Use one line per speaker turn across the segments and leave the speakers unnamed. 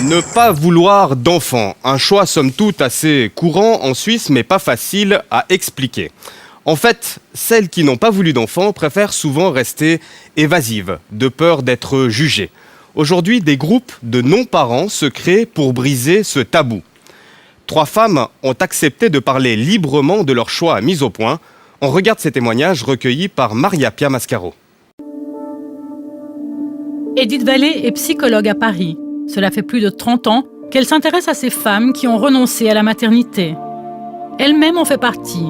Ne pas vouloir d'enfant, un choix somme toute assez courant en Suisse mais pas facile à expliquer. En fait, celles qui n'ont pas voulu d'enfant préfèrent souvent rester évasives, de peur d'être jugées. Aujourd'hui, des groupes de non-parents se créent pour briser ce tabou. 3 femmes ont accepté de parler librement de leur choix mis au point. On regarde ces témoignages recueillis par Maria Pia Mascaro.
Edith Vallée est psychologue à Paris. Cela fait plus de 30 ans qu'elle s'intéresse à ces femmes qui ont renoncé à la maternité. Elle-même en fait partie.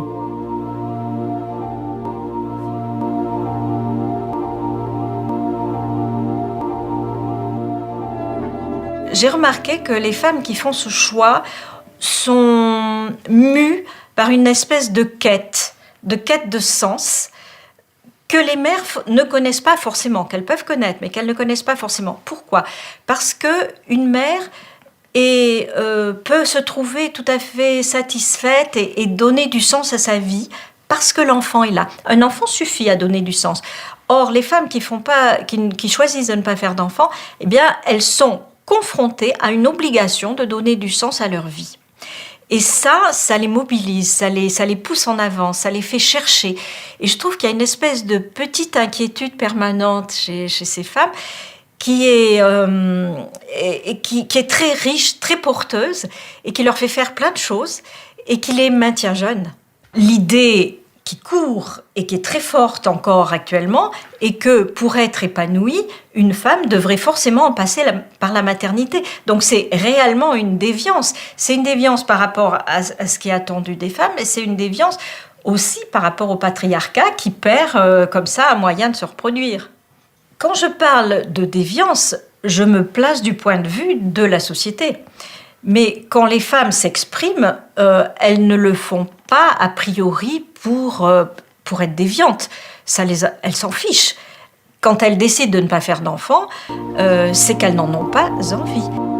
J'ai remarqué que les femmes qui font ce choix sont mues par une espèce de quête de sens que les mères ne connaissent pas forcément, qu'elles peuvent connaître, mais qu'elles ne connaissent pas forcément. Pourquoi ? Parce qu'une mère peut se trouver tout à fait satisfaite et donner du sens à sa vie parce que l'enfant est là. Un enfant suffit à donner du sens. Or, les femmes qui choisissent de ne pas faire d'enfant, eh bien, elles sont confrontées à une obligation de donner du sens à leur vie. Et ça les mobilise, ça les pousse en avant, ça les fait chercher. Et je trouve qu'il y a une espèce de petite inquiétude permanente chez ces femmes qui est très riche, très porteuse, et qui leur fait faire plein de choses, et qui les maintient jeunes. L'idée qui court et qui est très forte encore actuellement est que pour être épanouie, une femme devrait forcément passer par la maternité. Donc c'est réellement une déviance. C'est une déviance par rapport à ce qui est attendu des femmes, et c'est une déviance aussi par rapport au patriarcat qui perd comme ça un moyen de se reproduire. Quand je parle de déviance, je me place du point de vue de la société. Mais quand les femmes s'expriment, elles ne le font pas a priori pour être déviantes. Elles s'en fichent. Quand elles décident de ne pas faire d'enfants, c'est qu'elles n'en ont pas envie.